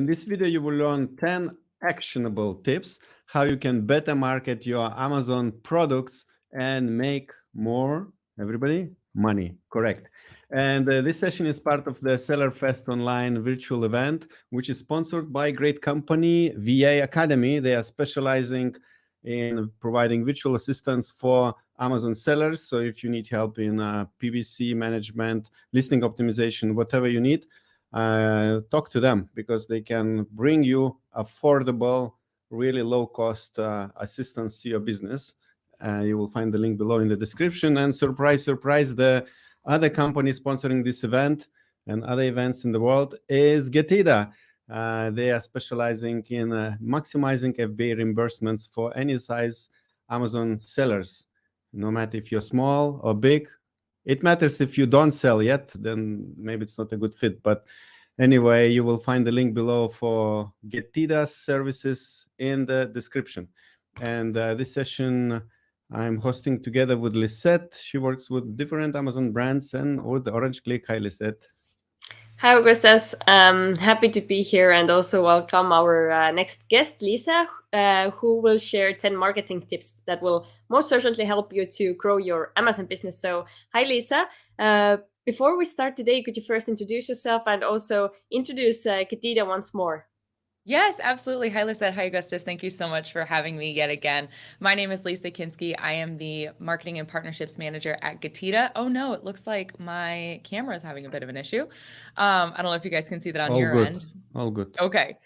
In this video, you will learn 10 actionable tips how you can better market your Amazon products and make more, everybody, money. Correct. And this session is part of the Seller Fest Online virtual event, which is sponsored by a great company, VA Academy. They are specializing in providing virtual assistants for Amazon sellers. So if you need help in PPC management, listing optimization, whatever you need, talk to them, because they can bring you affordable, really low cost assistance to your business. You will find the link below in the description. And surprise, surprise, the other company sponsoring this event and other events in the world is Getida. They are specializing in maximizing FBA reimbursements for any size Amazon sellers, no matter if you're small or big. It matters if you don't sell yet, then maybe it's not a good fit. But anyway, you will find the link below for Getida's services in the description. And this session I'm hosting together with Lisette. She works with different Amazon brands and with Orange Click. Hi, Lisette. Hi, Augustus. Happy to be here and also welcome our next guest, Lisa, who will share 10 marketing tips that will most certainly help you to grow your Amazon business. So, hi, Lisa. Before we start today, could you first introduce yourself and also introduce Ketida once more? Yes, absolutely. Hi, Lisette. Hi, Augustus. Thank you so much for having me yet again. My name is Lisa Kinski. I am the Marketing and Partnerships Manager at Getida. Oh no, it looks like my camera is having a bit of an issue. I don't know if you guys can see that on your end. All good. Okay.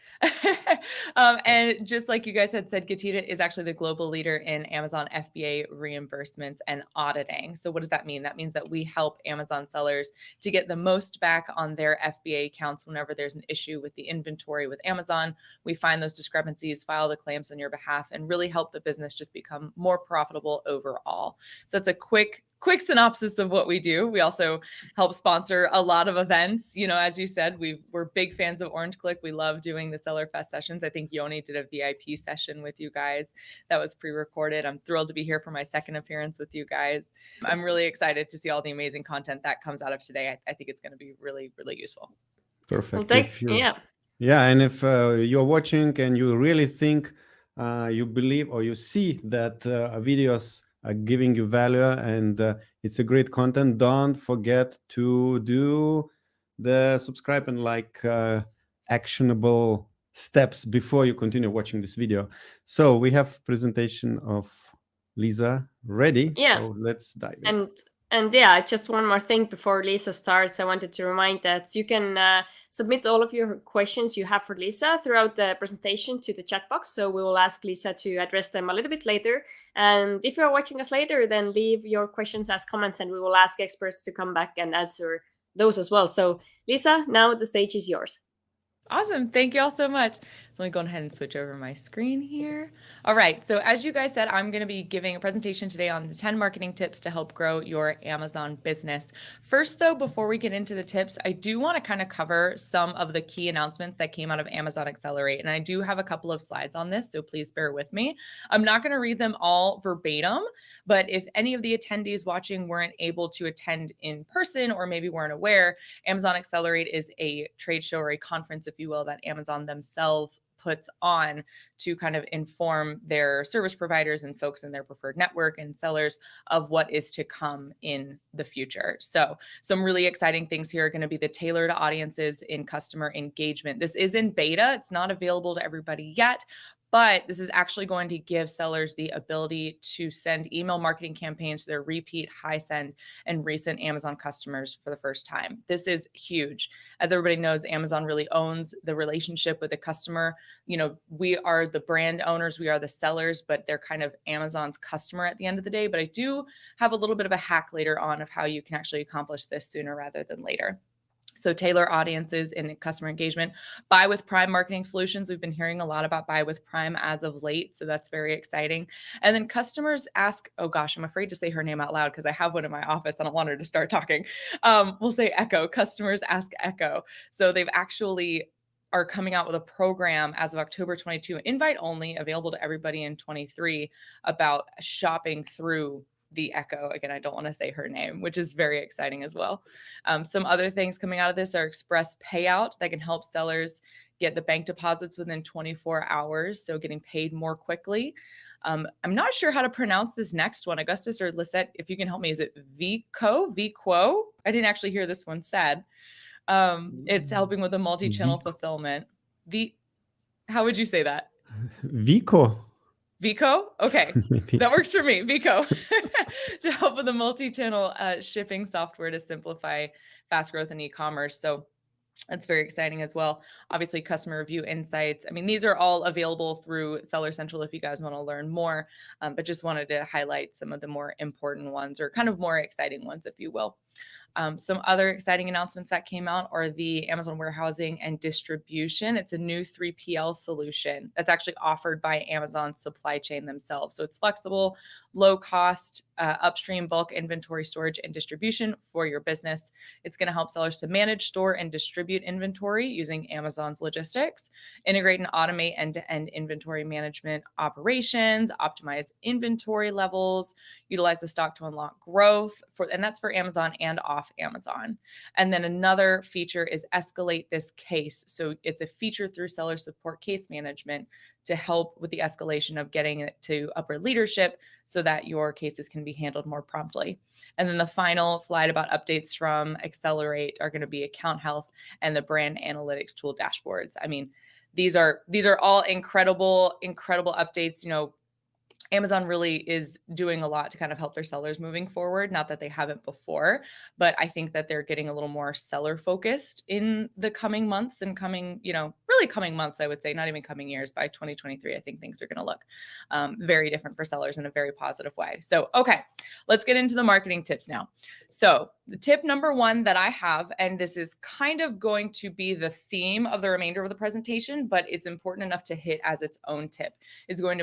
And just like you guys had said, Getida is actually the global leader in Amazon FBA reimbursements and auditing. So what does that mean? That means that we help Amazon sellers to get the most back on their FBA accounts whenever there's an issue with the inventory with Amazon. We find those discrepancies, file the claims on your behalf, and really help the business just become more profitable overall. So it's a quick synopsis of what we do. We also help sponsor a lot of events. You know, as you said, we're big fans of Orange Click. We love doing the Seller Fest sessions. I think Yoni did a VIP session with you guys that was pre-recorded. I'm thrilled to be here for my second appearance with you guys. I'm really excited to see all the amazing content that comes out of today. I think it's going to be really, really useful. Perfect. Well, yeah, and if you're watching and you really think, you believe or you see that videos are giving you value and it's a great content, don't forget to do the subscribe and like actionable steps before you continue watching this video. So we have presentation of Lisa ready. Yeah. So let's dive in. And yeah, just one more thing before Lisa starts, I wanted to remind that you can submit all of your questions you have for Lisa throughout the presentation to the chat box. So we will ask Lisa to address them a little bit later. And if you're watching us later, then leave your questions as comments and we will ask experts to come back and answer those as well. So Lisa, now the stage is yours. Awesome. Thank you all so much. So let me go ahead and switch over my screen here. All right. So as you guys said, I'm going to be giving a presentation today on the 10 marketing tips to help grow your Amazon business. First, though, before we get into the tips, I do want to kind of cover some of the key announcements that came out of Amazon Accelerate. And I do have a couple of slides on this, so please bear with me. I'm not going to read them all verbatim, but if any of the attendees watching weren't able to attend in person or maybe weren't aware, Amazon Accelerate is a trade show or a conference, if you will, that Amazon themselves puts on to kind of inform their service providers and folks in their preferred network and sellers of what is to come in the future. So some really exciting things here are going to be the tailored audiences in customer engagement. This is in beta. It's not available to everybody yet, but this is actually going to give sellers the ability to send email marketing campaigns to their repeat, high send, and recent Amazon customers for the first time. This is huge. As everybody knows, Amazon really owns the relationship with the customer. You know, we are the brand owners, we are the sellers, but they're kind of Amazon's customer at the end of the day. But I do have a little bit of a hack later on of how you can actually accomplish this sooner rather than later. So tailor audiences in customer engagement. Buy with Prime marketing solutions. We've been hearing a lot about Buy with Prime as of late, so that's very exciting. And then customers ask, oh gosh, I'm afraid to say her name out loud because I have one in my office. I don't want her to start talking. We'll say Echo. Customers ask Echo. So they've actually are coming out with a program as of October 22, invite only, available to everybody in 23, about shopping through the Echo. Again, I don't want to say her name, which is very exciting as well. Some other things coming out of this are express payout that can help sellers get the bank deposits within 24 hours, so getting paid more quickly. I'm not sure how to pronounce this next one. Augustus or Lisette, if you can help me, is it Vico? I didn't actually hear this one said. It's helping with the multi-channel fulfillment. How would you say that? Vico. Vico? Okay, that works for me, Vico, to help with the multi-channel shipping software to simplify fast growth in e-commerce. So that's very exciting as well. Obviously, customer review insights. I mean, these are all available through Seller Central if you guys want to learn more, but just wanted to highlight some of the more important ones, or kind of more exciting ones, if you will. Some other exciting announcements that came out are the Amazon warehousing and distribution. It's a new 3PL solution that's actually offered by Amazon supply chain themselves. So it's flexible, low cost, upstream bulk inventory storage and distribution for your business. It's going to help sellers to manage, store, and distribute inventory using Amazon's logistics, integrate and automate end-to-end inventory management operations, optimize inventory levels, utilize the stock to unlock growth, and that's for Amazon and off Amazon. And then another feature is escalate this case. So it's a feature through seller support case management to help with the escalation of getting it to upper leadership so that your cases can be handled more promptly. And then the final slide about updates from Accelerate are going to be account health and the brand analytics tool dashboards. I mean, these are all incredible updates. You know, Amazon really is doing a lot to kind of help their sellers moving forward. Not that they haven't before, but I think that they're getting a little more seller focused in the coming months and really coming months, I would say, not even coming years. By 2023, I think things are going to look very different for sellers in a very positive way. So, okay, let's get into the marketing tips now. So the tip number one that I have, and this is kind of going to be the theme of the remainder of the presentation, but it's important enough to hit as its own tip, is going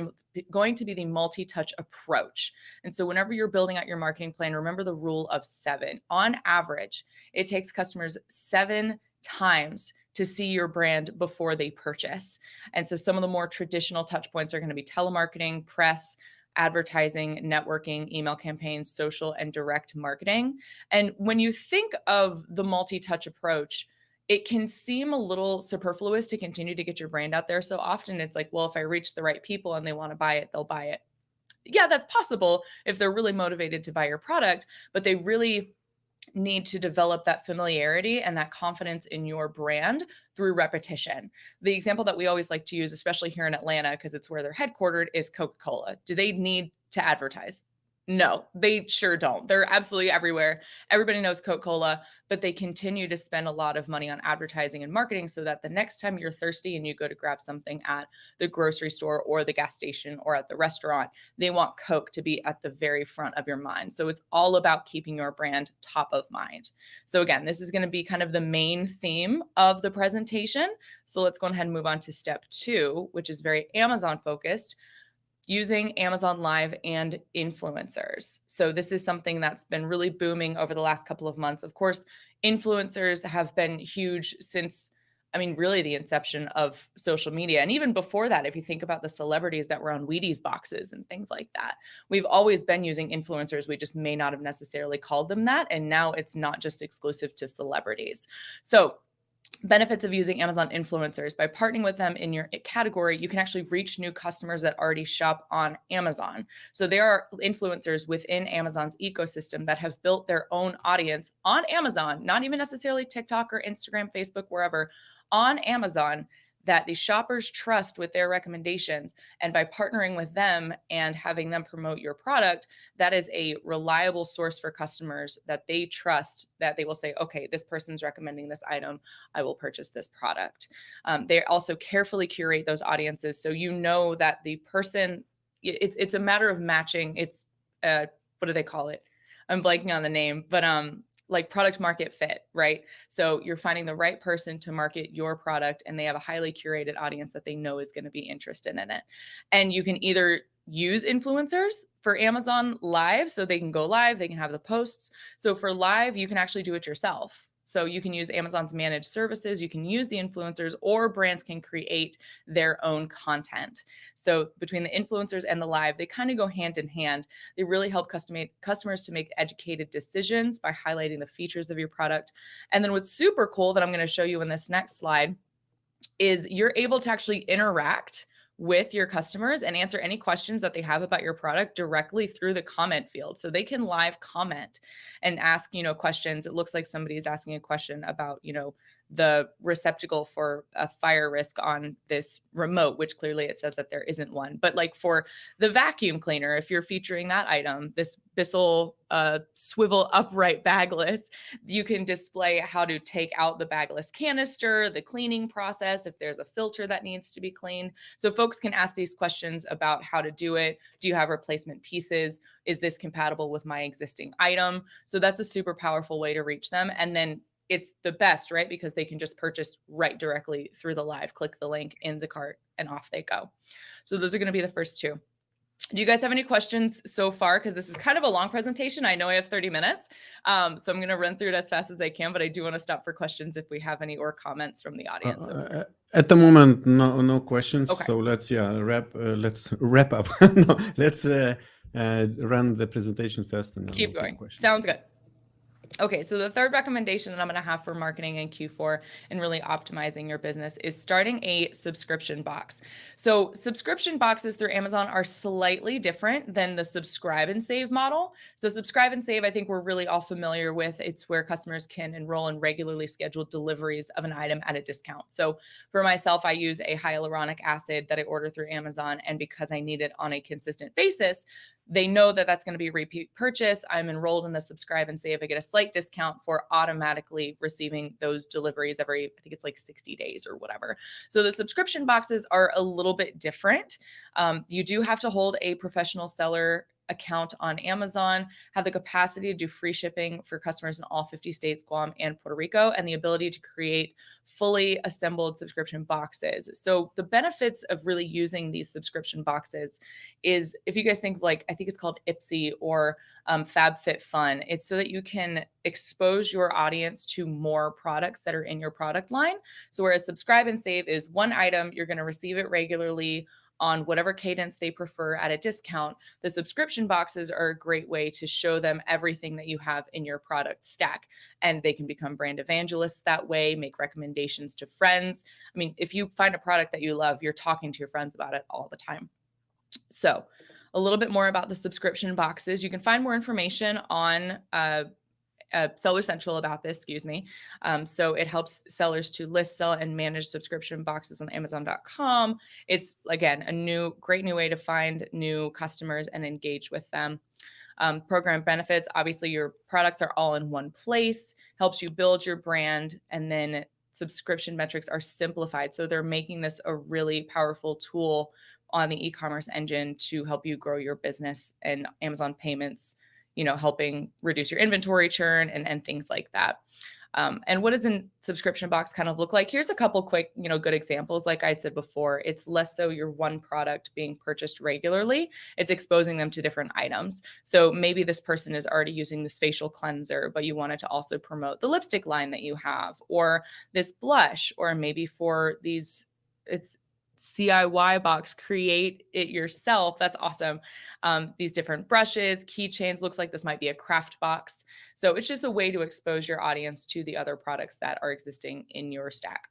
to be the multi-touch approach. And so whenever you're building out your marketing plan, remember the rule of 7. On average, it takes customers 7 times to see your brand before they purchase. And so some of the more traditional touch points are going to be telemarketing, press, advertising, networking, email campaigns, social, and direct marketing. And when you think of the multi-touch approach, it can seem a little superfluous to continue to get your brand out there. So often it's like, well, if I reach the right people and they want to buy it, they'll buy it. Yeah, that's possible if they're really motivated to buy your product, but they really need to develop that familiarity and that confidence in your brand through repetition. The example that we always like to use, especially here in Atlanta, because it's where they're headquartered, is Coca-Cola. Do they need to advertise? No, they sure don't. They're absolutely everywhere. Everybody knows Coca-Cola, but they continue to spend a lot of money on advertising and marketing so that the next time you're thirsty and you go to grab something at the grocery store or the gas station or at the restaurant, they want Coke to be at the very front of your mind. So it's all about keeping your brand top of mind. So again, this is going to be kind of the main theme of the presentation. So let's go ahead and move on to step 2, which is very Amazon focused, using Amazon Live and influencers. So this is something that's been really booming over the last couple of months. Of course, influencers have been huge since, really the inception of social media. And even before that, if you think about the celebrities that were on Wheaties boxes and things like that, we've always been using influencers. We just may not have necessarily called them that. And now it's not just exclusive to celebrities. So benefits of using Amazon influencers: by partnering with them in your category, you can actually reach new customers that already shop on Amazon. So there are influencers within Amazon's ecosystem that have built their own audience on Amazon, not even necessarily TikTok or Instagram, Facebook, wherever, on Amazon, that the shoppers trust with their recommendations. And by partnering with them and having them promote your product, that is a reliable source for customers that they trust, that they will say, okay, this person's recommending this item, I will purchase this product. They also carefully curate those audiences. So you know that the person, it's a matter of matching. It's, what do they call it? I'm blanking on the name, but like product market fit, right? So you're finding the right person to market your product, and they have a highly curated audience that they know is going to be interested in it. And you can either use influencers for Amazon Live, so they can go live, they can have the posts. So for live, you can actually do it yourself. So you can use Amazon's managed services, you can use the influencers, or brands can create their own content. So between the influencers and the live, they kind of go hand in hand. They really help customers to make educated decisions by highlighting the features of your product. And then what's super cool that I'm going to show you in this next slide is you're able to actually interact with your customers and answer any questions that they have about your product directly through the comment field. So they can live comment and ask, questions. It looks like somebody's asking a question about, the receptacle for a fire risk on this remote, which clearly it says that there isn't one. But like for the vacuum cleaner, if you're featuring that item, this Bissell swivel upright bagless, you can display how to take out the bagless canister, the cleaning process, if there's a filter that needs to be cleaned. So folks can ask these questions about how to do it. Do you have replacement pieces? Is this compatible with my existing item? So that's a super powerful way to reach them. And then it's the best, right? Because they can just purchase right directly through the live, click the link in the cart, and off they go. So those are going to be the first two. Do you guys have any questions so far? Because this is kind of a long presentation. I know I have 30 minutes. So I'm going to run through it as fast as I can, but I do want to stop for questions if we have any or comments from the audience. At the moment, no questions. Okay. So let's wrap up. No, let's run the presentation first and then Keep we'll take going. questions. Sounds good. Okay, so the third recommendation that I'm going to have for marketing in Q4 and really optimizing your business is starting a subscription box. So subscription boxes through Amazon are slightly different than the subscribe and save model. So subscribe and save, I think we're really all familiar with. It's where customers can enroll in regularly scheduled deliveries of an item at a discount. So for myself, I use a hyaluronic acid that I order through Amazon. And because I need it on a consistent basis, they know that that's going to be a repeat purchase. I'm enrolled in the subscribe and save. I get a slight discount for automatically receiving those deliveries every, I think it's like 60 days or whatever. So the subscription boxes are a little bit different. You do have to hold a professional seller account on Amazon, have the capacity to do free shipping for customers in all 50 states, Guam, and Puerto Rico, and the ability to create fully assembled subscription boxes. So the benefits of really using these subscription boxes is, if you guys think like, I think it's called Ipsy or FabFitFun, it's so that you can expose your audience to more products that are in your product line. So whereas subscribe and save is one item, you're going to receive it regularly on whatever cadence they prefer at a discount, the subscription boxes are a great way to show them everything that you have in your product stack. And they can become brand evangelists that way, make recommendations to friends. I mean, if you find a product that you love, you're talking to your friends about it all the time. So a little bit more about the subscription boxes. You can find more information on Seller Central about this, so it helps sellers to list, sell, and manage subscription boxes on Amazon.com. It's, again, a great new way to find new customers and engage with them. Program benefits, obviously your products are all in one place, helps you build your brand, and then subscription metrics are simplified. So they're making this a really powerful tool on the e-commerce engine to help you grow your business, and Amazon payments, helping reduce your inventory churn and things like that. And what does a subscription box kind of look like? Here's a couple quick, good examples. Like I said before, it's less so your one product being purchased regularly. It's exposing them to different items. So maybe this person is already using this facial cleanser, but you wanted to also promote the lipstick line that you have, or this blush, or maybe for these, it's CIY box, create it yourself. That's awesome. These different brushes, keychains, looks like this might be a craft box. So it's just a way to expose your audience to the other products that are existing in your stack.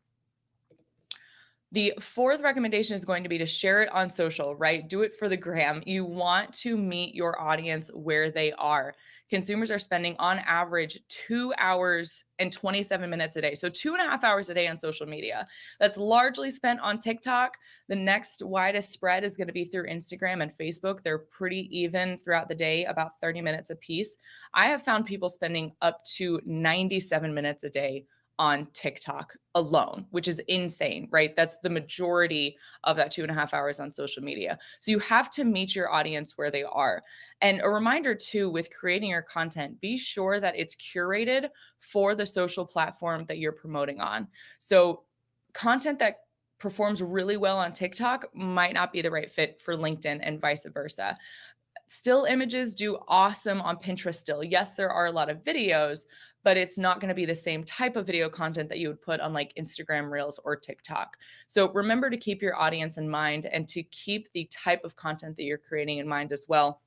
The fourth recommendation is going to be to share it on social, right? Do it for the gram. You want to meet your audience where they are. Consumers are spending on average 2 hours and 27 minutes a day. So 2.5 hours a day on social media. That's largely spent on TikTok. The next widest spread is going to be through Instagram and Facebook. They're pretty even throughout the day, about 30 minutes a piece. I have found people spending up to 97 minutes a day on TikTok alone, which is insane, right? That's the majority of that 2.5 hours on social media. So you have to meet your audience where they are. And a reminder too, with creating your content, be sure that it's curated for the social platform that you're promoting on. So content that performs really well on TikTok might not be the right fit for LinkedIn, and vice versa. Still images do awesome on Pinterest still. Yes, there are a lot of videos, but it's not going to be the same type of video content that you would put on like Instagram Reels or TikTok. So remember to keep your audience in mind and to keep the type of content that you're creating in mind as well.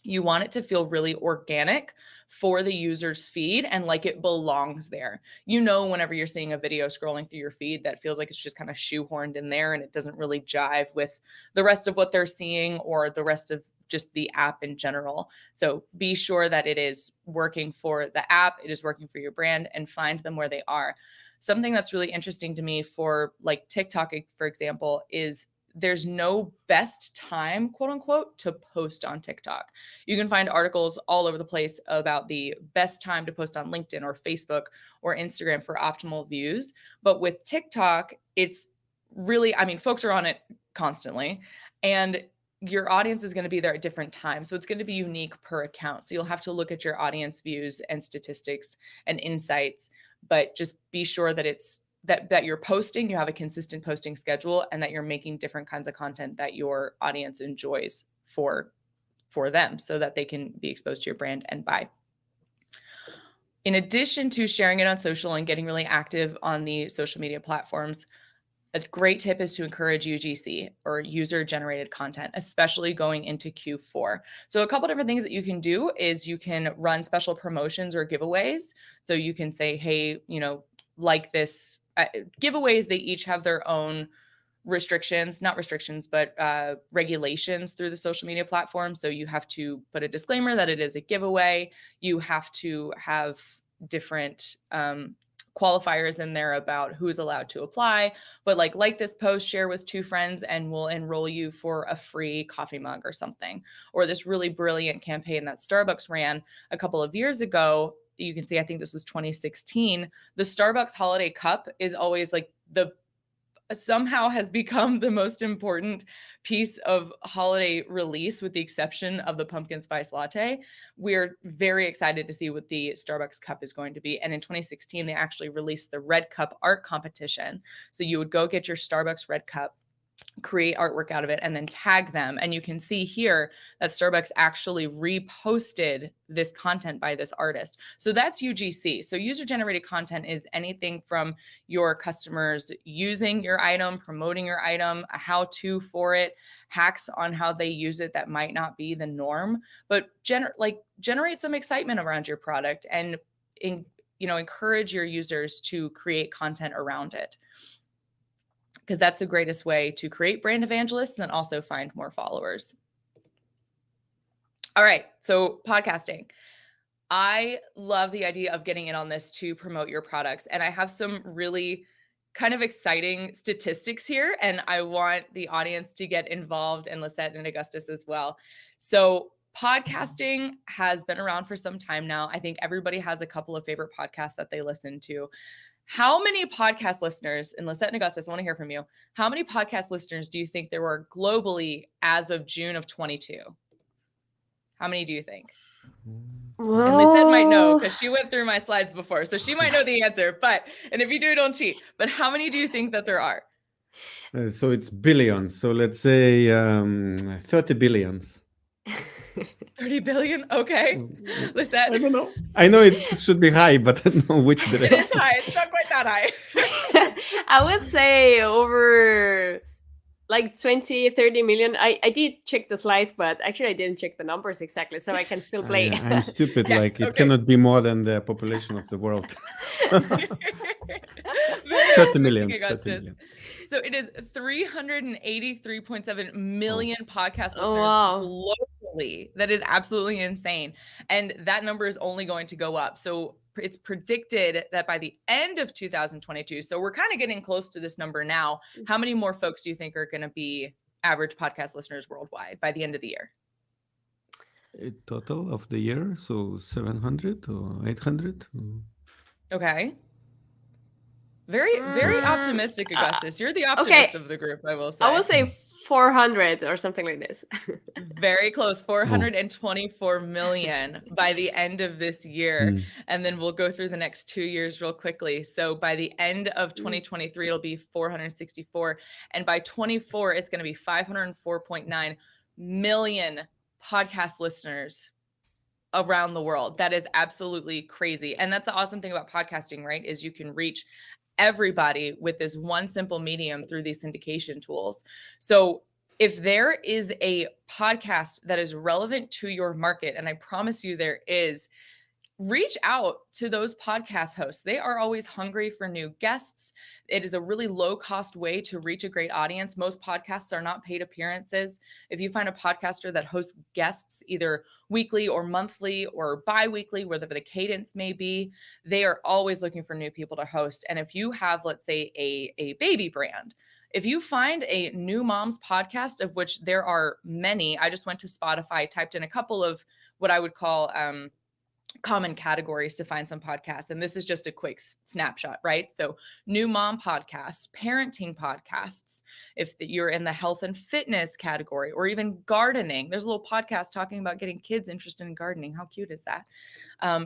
You want it to feel really organic for the user's feed and like it belongs there. You know, whenever you're seeing a video scrolling through your feed that feels like it's just kind of shoehorned in there and it doesn't really jive with the rest of what they're seeing or the rest of just the app in general. So be sure that it is working for the app, it is working for your brand, and find them where they are. Something that's really interesting to me for like TikTok, for example, is there's no best time, quote unquote, to post on TikTok. You can find articles all over the place about the best time to post on LinkedIn or Facebook or Instagram for optimal views. But with TikTok, it's really, I mean, folks are on it constantly, and your audience is going to be there at different times. So it's going to be unique per account. So you'll have to look at your audience views and statistics and insights, but just be sure that it's that you're posting, you have a consistent posting schedule, and that you're making different kinds of content that your audience enjoys for them so that they can be exposed to your brand and buy. In addition to sharing it on social and getting really active on the social media platforms, a great tip is to encourage UGC, or user generated content, especially going into Q4. So a couple different things that you can do is you can run special promotions or giveaways. So you can say, hey, you know, like this giveaways, they each have their own regulations through the social media platform. So you have to put a disclaimer that it is a giveaway. You have to have different qualifiers in there about who's allowed to apply, but like this post, share with 2 friends, and we'll enroll you for a free coffee mug or something. Or this really brilliant campaign that Starbucks ran a couple of years ago. You can see, I think this was 2016. The Starbucks holiday cup is always like somehow has become the most important piece of holiday release, with the exception of the pumpkin spice latte. We're very excited to see what the Starbucks cup is going to be. And in 2016, they actually released the Red Cup art competition. So you would go get your Starbucks Red Cup, create artwork out of it, and then tag them. And you can see here that Starbucks actually reposted this content by this artist. So that's UGC. So user generated content is anything from your customers using your item, promoting your item, a how-to for it, hacks on how they use it that might not be the norm, but generate some excitement around your product and encourage your users to create content around it, because that's the greatest way to create brand evangelists and also find more followers. All right, so podcasting. I love the idea of getting in on this to promote your products. And I have some really kind of exciting statistics here, and I want the audience to get involved, and Lisette and Augustus as well. So podcasting has been around for some time now. I think everybody has a couple of favorite podcasts that they listen to. How many podcast listeners, and Lisette and Augustus, I want to hear from you. How many podcast listeners do you think there were globally as of June of 22? How many do you think? Whoa. And Lisette might know because she went through my slides before, so she might know the answer. And if you do, don't cheat. But how many do you think that there are? So it's billions. So let's say 30 billions. 30 billion? Okay. Lisette? I don't know. I know it should be high, but I don't know which It direction. is high. It's not quite that high. I would say over like 20, 30 million. I did check the slides, but actually I didn't check the numbers exactly, so I can still play. I'm stupid. Yes, Like it okay. cannot be more than the population of the world. 30 million. 30 million. So it is 383.7 million podcast listeners wow. globally. That is absolutely insane. And that number is only going to go up. So it's predicted that by the end of 2022, so we're kind of getting close to this number now. How many more folks do you think are going to be average podcast listeners worldwide by the end of the year? A total of the year, so 700 or 800. Okay. Very, very optimistic, Augustus. You're the optimist of the group, I will say. I will say 400 or something like this. Very close, 424 million by the end of this year. And then we'll go through the next 2 years real quickly. So by the end of 2023, it'll be 464. And by 24, it's going to be 504.9 million podcast listeners around the world. That is absolutely crazy. And that's the awesome thing about podcasting, right? Is you can reach everybody with this one simple medium through these syndication tools. So If there is a podcast that is relevant to your market, and I promise you there is, reach out to those podcast hosts. They are always hungry for new guests. It is a really low cost way to reach a great audience. Most podcasts are not paid appearances. If you find a podcaster that hosts guests either weekly or monthly or bi-weekly, whatever the cadence may be, they are always looking for new people to host. And if you have, let's say, a baby brand, if you find a new mom's podcast, of which there are many, I just went to Spotify, typed in a couple of what I would call common categories to find some podcasts. And this is just a quick snapshot, right? So new mom podcasts, parenting podcasts, if you're in the health and fitness category, or even gardening, there's a little podcast talking about getting kids interested in gardening. How cute is that?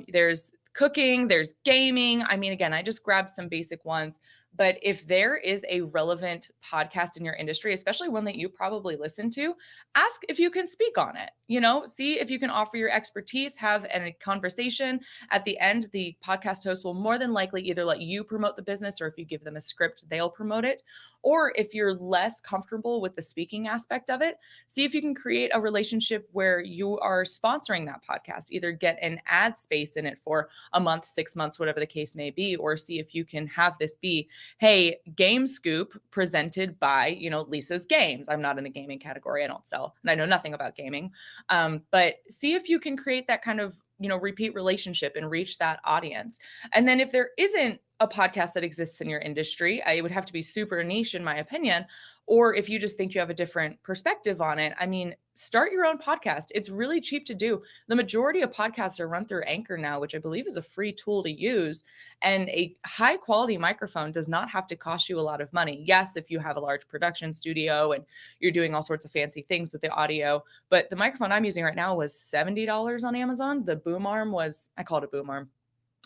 There's cooking, there's gaming. I mean, again, I just grabbed some basic ones. But if there is a relevant podcast in your industry, especially one that you probably listen to, ask if you can speak on it. You know, see if you can offer your expertise, have a conversation. At the end, the podcast host will more than likely either let you promote the business, or if you give them a script, they'll promote it. Or if you're less comfortable with the speaking aspect of it, see if you can create a relationship where you are sponsoring that podcast, either get an ad space in it for a month, 6 months, whatever the case may be, or see if you can have this be, hey, Game Scoop presented by, you know, Lisa's Games. I'm not in the gaming category. I don't sell, and I know nothing about gaming. But see if you can create that kind of, you know, repeat relationship and reach that audience. And then if there isn't a podcast that exists in your industry, it would have to be super niche, in my opinion. Or if you just think you have a different perspective on it, I mean, start your own podcast. It's really cheap to do. The majority of podcasts are run through Anchor now, which I believe is a free tool to use. And a high quality microphone does not have to cost you a lot of money. Yes, if you have a large production studio and you're doing all sorts of fancy things with the audio, but the microphone I'm using right now was $70 on Amazon. The boom arm was, I call it a boom arm.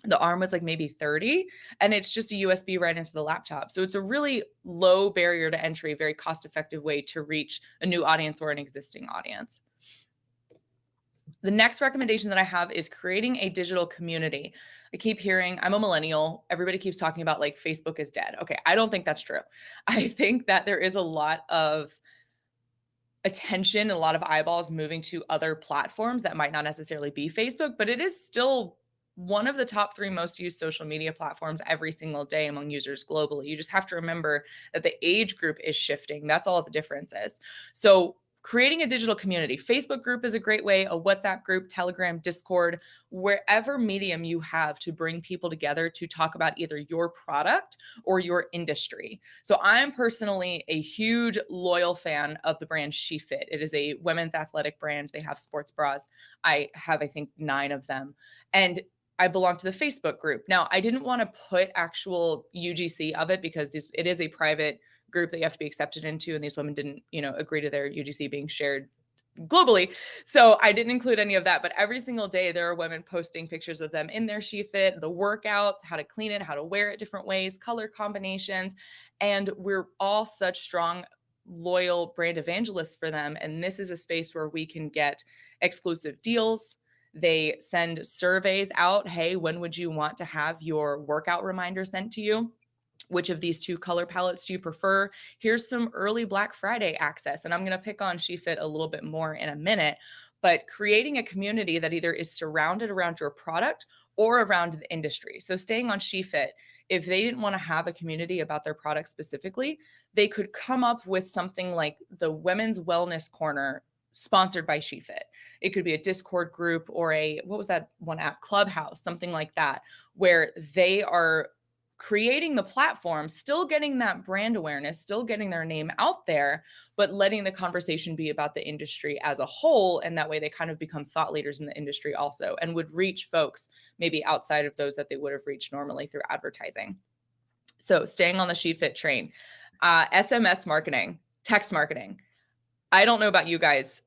The arm was like maybe 30, and it's just a USB right into the laptop. So it's a really low barrier to entry, very cost-effective way to reach a new audience or an existing audience. The next recommendation that I have is creating a digital community. I keep hearing, I'm a millennial, everybody keeps talking about like Facebook is dead. Okay, I don't think that's true. I think that there is a lot of attention, a lot of eyeballs moving to other platforms that might not necessarily be Facebook, but it is still one of the top 3 most used social media platforms every single day among users globally. You just have to remember that the age group is shifting. That's all the difference is. So creating a digital community, Facebook group is a great way, a WhatsApp group, Telegram, Discord, wherever medium you have to bring people together to talk about either your product or your industry. So I'm personally a huge loyal fan of the brand SheFit. It is a women's athletic brand. They have sports bras. I have, I think, 9 of them. And I belong to the Facebook group. Now, I didn't want to put actual UGC of it because it is a private group that you have to be accepted into, and these women didn't, you know, agree to their UGC being shared globally. So I didn't include any of that, but every single day there are women posting pictures of them in their SheFit, the workouts, how to clean it, how to wear it different ways, color combinations. And we're all such strong, loyal brand evangelists for them. And this is a space where we can get exclusive deals. They send surveys out. Hey, when would you want to have your workout reminder sent to you? Which of these 2 color palettes do you prefer? Here's some early Black Friday access. And I'm going to pick on SheFit a little bit more in a minute, but creating a community that either is surrounded around your product or around the industry. So staying on SheFit, if they didn't want to have a community about their product specifically, they could come up with something like the Women's Wellness Corner sponsored by SheFit. It could be a Discord group or what was that one app? Clubhouse, something like that, where they are creating the platform, still getting that brand awareness, still getting their name out there, but letting the conversation be about the industry as a whole. And that way they kind of become thought leaders in the industry also, and would reach folks maybe outside of those that they would have reached normally through advertising. So staying on the SheFit train, SMS marketing, text marketing. I don't know about you guys.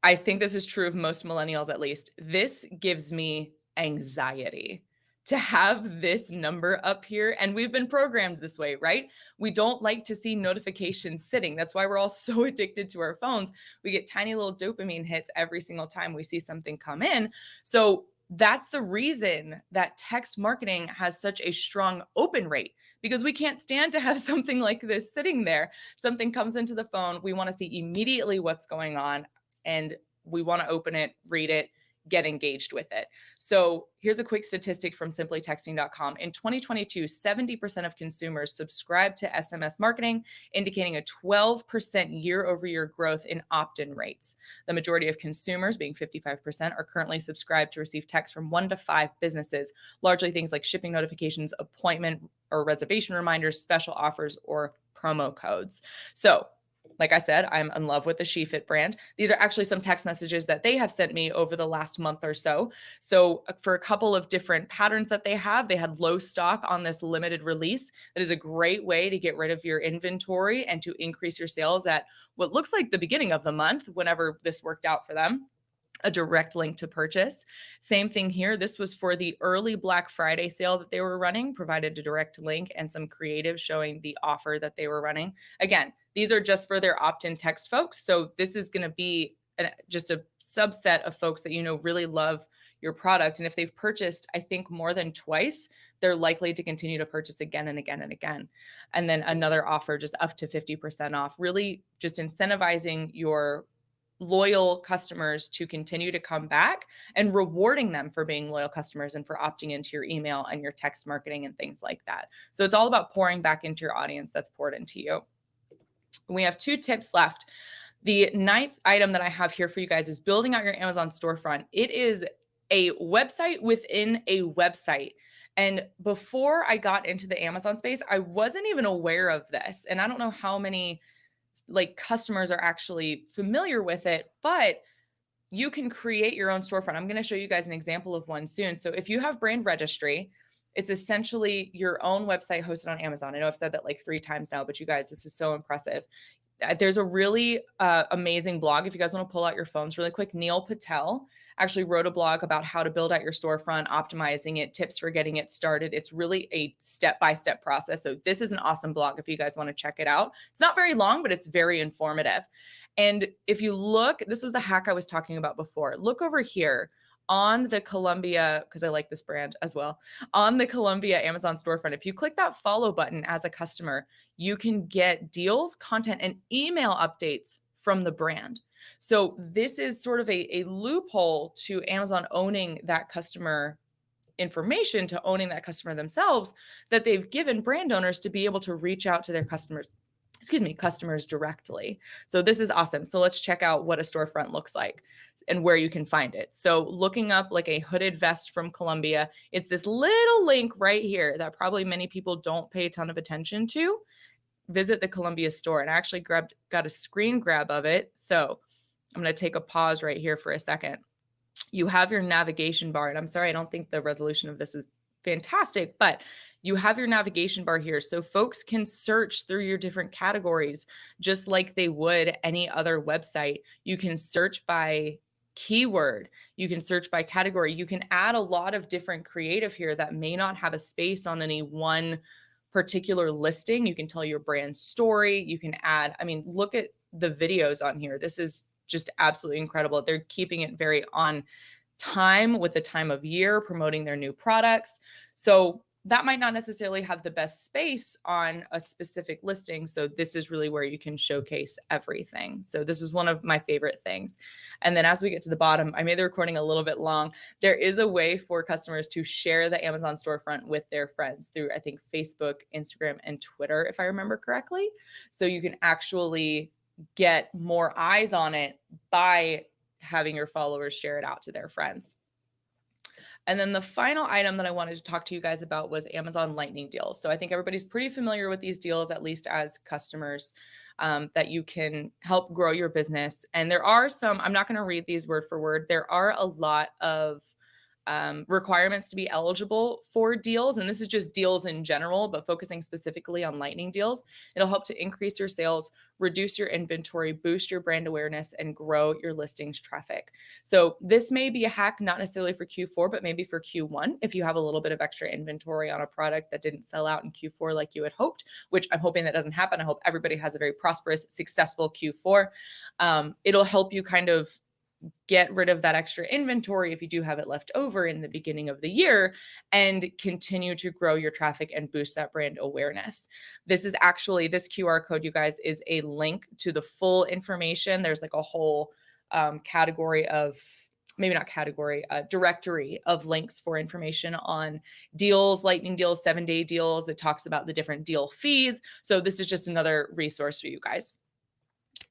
I think this is true of most millennials, at least. This gives me anxiety to have this number up here. And we've been programmed this way, right? We don't like to see notifications sitting. That's why we're all so addicted to our phones. We get tiny little dopamine hits every single time we see something come in. So that's the reason that text marketing has such a strong open rate, because we can't stand to have something like this sitting there. Something comes into the phone, we want to see immediately what's going on, and we want to open it, read it, get engaged with it. So here's a quick statistic from simplytexting.com. In 2022, 70% of consumers subscribed to SMS marketing, indicating a 12% year-over-year growth in opt-in rates. The majority of consumers, being 55%, are currently subscribed to receive text from 1 to 5 businesses, largely things like shipping notifications, appointment or reservation reminders, special offers, or promo codes. So like I said, I'm in love with the SheFit brand. These are actually some text messages that they have sent me over the last month or so. So for a couple of different patterns that they had low stock on this limited release. That is a great way to get rid of your inventory and to increase your sales at what looks like the beginning of the month, whenever this worked out for them. A direct link to purchase. Same thing here. This was for the early Black Friday sale that they were running, provided a direct link and some creative showing the offer that they were running. Again, these are just for their opt-in text folks. So this is going to be just a subset of folks that, really love your product. And if they've purchased, I think, more than twice, they're likely to continue to purchase again and again and again. And then another offer just up to 50% off, really just incentivizing your loyal customers to continue to come back and rewarding them for being loyal customers and for opting into your email and your text marketing and things like that. So it's all about pouring back into your audience that's poured into you. We have 2 tips left. The 9th item that I have here for you guys is building out your Amazon storefront. It is a website within a website. And before I got into the Amazon space, I wasn't even aware of this. And I don't know how many customers are actually familiar with it, but you can create your own storefront. I'm going to show you guys an example of one soon. So if you have brand registry, it's essentially your own website hosted on Amazon. I know I've said that 3 times now, but you guys, this is so impressive. There's a really amazing blog. If you guys want to pull out your phones really quick, Neil Patel actually wrote a blog about how to build out your storefront, optimizing it, tips for getting it started. It's really a step-by-step process. So this is an awesome blog if you guys want to check it out. It's not very long, but it's very informative. And if you look, this was the hack I was talking about before. Look over here on the Columbia, because I like this brand as well, on the Columbia Amazon storefront. If you click that follow button as a customer, you can get deals, content, and email updates from the brand. So this is sort of a loophole to Amazon owning that customer information, to owning that customer themselves, that they've given brand owners to be able to reach out to their customers directly. So this is awesome. So let's check out what a storefront looks like and where you can find it. So looking up a hooded vest from Columbia, it's this little link right here that probably many people don't pay a ton of attention to. Visit the Columbia store, and I actually got a screen grab of it. So I'm going to take a pause right here for a second. You have your navigation bar, and I'm sorry, I don't think the resolution of this is fantastic, but you have your navigation bar here. So folks can search through your different categories, just like they would any other website. You can search by keyword. You can search by category. You can add a lot of different creative here that may not have a space on any one particular listing. You can tell your brand story. You can add, look at the videos on here. This is just absolutely incredible. They're keeping it very on time with the time of year, promoting their new products. So that might not necessarily have the best space on a specific listing. So this is really where you can showcase everything. So this is one of my favorite things. And then as we get to the bottom, I made the recording a little bit long. There is a way for customers to share the Amazon storefront with their friends through, I think, Facebook, Instagram, and Twitter, if I remember correctly. So you can actually get more eyes on it by having your followers share it out to their friends. And then the final item that I wanted to talk to you guys about was Amazon Lightning deals. So I think everybody's pretty familiar with these deals, at least as customers, that you can help grow your business. And there are some, I'm not going to read these word for word. There are a lot of requirements to be eligible for deals. And this is just deals in general, but focusing specifically on Lightning deals. It'll help to increase your sales, reduce your inventory, boost your brand awareness, and grow your listings traffic. So this may be a hack, not necessarily for Q4, but maybe for Q1, if you have a little bit of extra inventory on a product that didn't sell out in Q4 like you had hoped, which I'm hoping that doesn't happen. I hope everybody has a very prosperous, successful Q4. It'll help you kind of get rid of that extra inventory if you do have it left over in the beginning of the year, and continue to grow your traffic and boost that brand awareness. This is actually, this QR code, you guys, is a link to the full information. There's like a whole category of, maybe not category, directory of links for information on deals, lightning deals, 7-day deals. It talks about the different deal fees. So this is just another resource for you guys.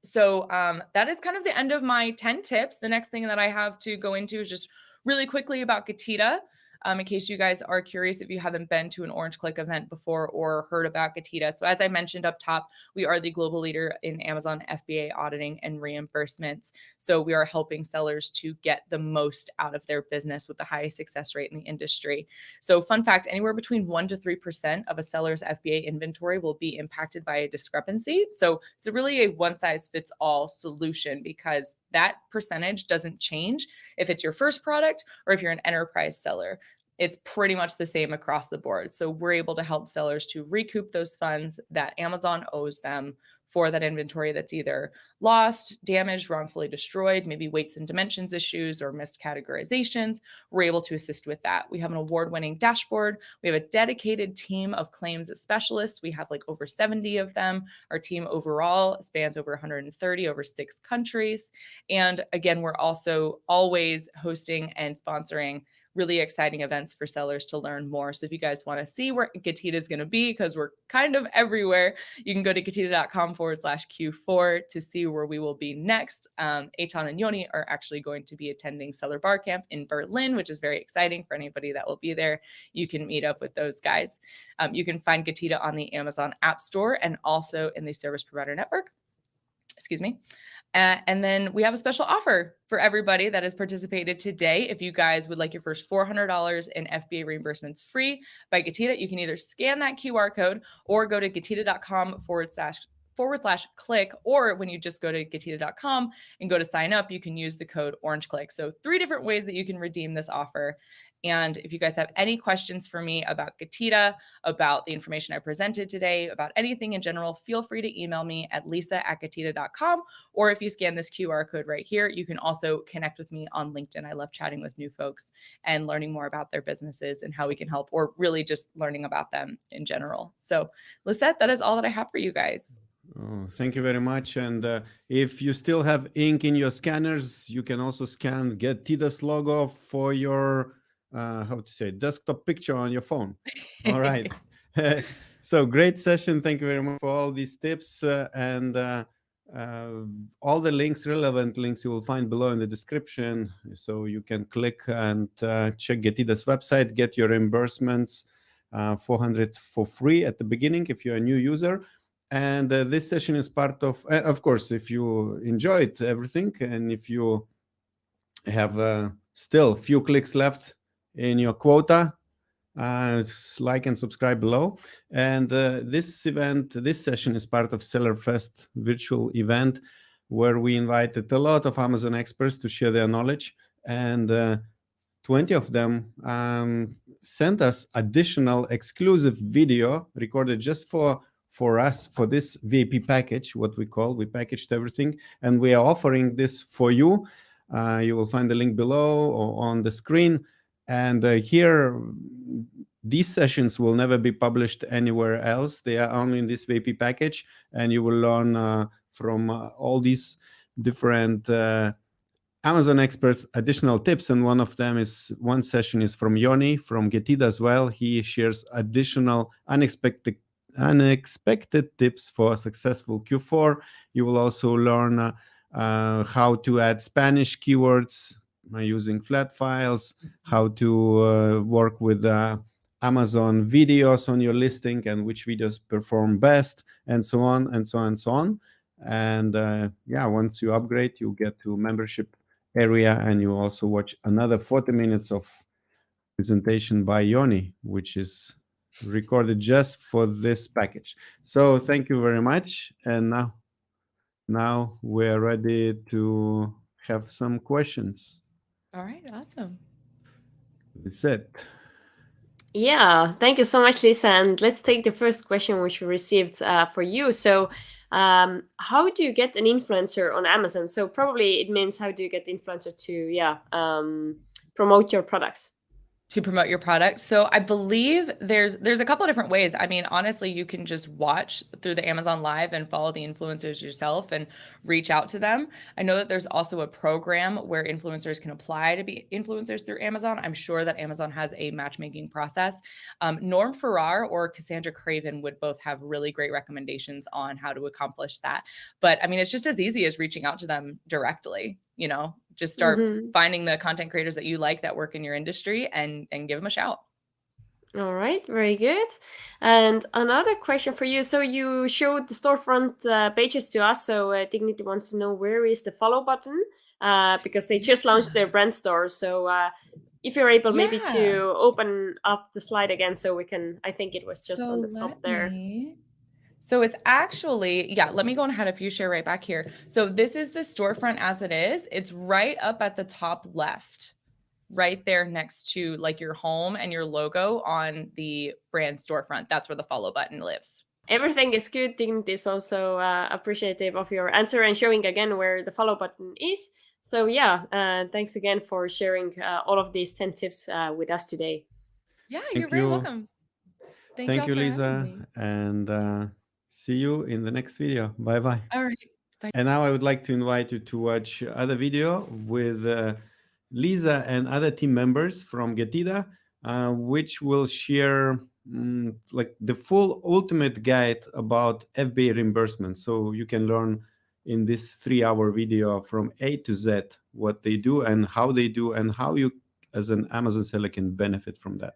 So that is kind of the end of my 10 tips. The next thing that I have to go into is just really quickly about Getida. In case you guys are curious, if you haven't been to an Orange Click event before or heard about Getida. So as I mentioned up top, we are the global leader in Amazon FBA auditing and reimbursements. So we are helping sellers to get the most out of their business with the highest success rate in the industry. So fun fact, anywhere between 1% to 3% of a seller's FBA inventory will be impacted by a discrepancy. So it's really a one-size-fits-all solution, because that percentage doesn't change if it's your first product or if you're an enterprise seller. It's pretty much the same across the board. So we're able to help sellers to recoup those funds that Amazon owes them for that inventory that's either lost, damaged, wrongfully destroyed, maybe weights and dimensions issues or missed categorizations. We're able to assist with that. We have an award-winning dashboard. We have a dedicated team of claims specialists. We have like over 70 of them. Our team overall spans over 130 over 6 countries. And again, we're also always hosting and sponsoring really exciting events for sellers to learn more. So if you guys want to see where Getida is going to be, because we're kind of everywhere, you can go to getida.com/Q4 to see where we will be next. Eitan and Yoni are actually going to be attending Seller Bar Camp in Berlin, which is very exciting for anybody that will be there. You can meet up with those guys. You can find Getida on the Amazon App Store and also in the Service Provider Network. Excuse me. And then we have a special offer for everybody that has participated today. If you guys would like your first $400 in FBA reimbursements free by Getida, you can either scan that QR code or go to getida.com/click, or when you just go to getida.com and go to sign up, you can use the code OrangeClick. So 3 different ways that you can redeem this offer. And if you guys have any questions for me about Getida, about the information I presented today, about anything in general, feel free to email me at lisa@getida.com. Or if you scan this QR code right here, you can also connect with me on LinkedIn. I love chatting with new folks and learning more about their businesses and how we can help, or really just learning about them in general. So Lisette, that is all that I have for you guys. Oh, thank you very much. And if you still have ink in your scanners, you can also scan Getida's logo for your desktop picture on your phone. All right. So great session. Thank you very much for all these tips, and all the links, relevant links, you will find below in the description. So you can click and check Getida's website, get your reimbursements, 400 for free at the beginning if you're a new user. And this session is part of course, if you enjoyed everything and if you have still a few clicks left in your quota, like and subscribe below. And this session is part of SellerFest virtual event, where we invited a lot of Amazon experts to share their knowledge, and 20 of them sent us additional exclusive video recorded just for us, for this VIP package, what we call, we packaged everything, and we are offering this for you. You will find the link below or on the screen. And here, these sessions will never be published anywhere else. They are only in this VIP package, and you will learn from all these different Amazon experts additional tips. And one session is from Yoni from Getida as well. He shares additional unexpected tips for a successful Q4. You will also learn how to add Spanish keywords using flat files, how to work with Amazon videos on your listing and which videos perform best, and so on and so on and so on. And once you upgrade, you get to membership area, and you also watch another 40 minutes of presentation by Yoni, which is recorded just for this package. So thank you very much. And now we're ready to have some questions. All right, awesome. That's it. Yeah, thank you so much, Lisa. And let's take the first question which we received for you. So how do you get an influencer on Amazon? So probably it means how do you get the influencer to promote your products? To promote your product. So I believe there's a couple of different ways. I mean, honestly, you can just watch through the Amazon Live and follow the influencers yourself and reach out to them. I know that there's also a program where influencers can apply to be influencers through Amazon. I'm sure that Amazon has a matchmaking process. Norm Farrar or Cassandra Craven would both have really great recommendations on how to accomplish that. But I mean, it's just as easy as reaching out to them directly, you know, just start finding the content creators that you like that work in your industry and give them a shout. All right, very good. And another question for you. So you showed the storefront pages to us. So Dignity wants to know, where is the follow button? Because they just launched their brand store. So if you're able maybe to open up the slide again so we can, I think it was just on the top there. So it's actually, let me go ahead if you share right back here. So this is the storefront as it is. It's right up at the top left, right there next to like your home and your logo on the brand storefront. That's where the follow button lives. Everything is good. Dignity is also appreciative of your answer and showing again where the follow button is. So thanks again for sharing all of these 10 tips with us today. Yeah, you're very welcome. Thank you, Lisa. And see you in the next video. Bye-bye. All right. Bye. And now I would like to invite you to watch other video with Lisa and other team members from Getida, which will share like the full ultimate guide about FBA reimbursement. So you can learn in this 3-hour video from A to Z what they do and how they do and how you as an Amazon seller can benefit from that.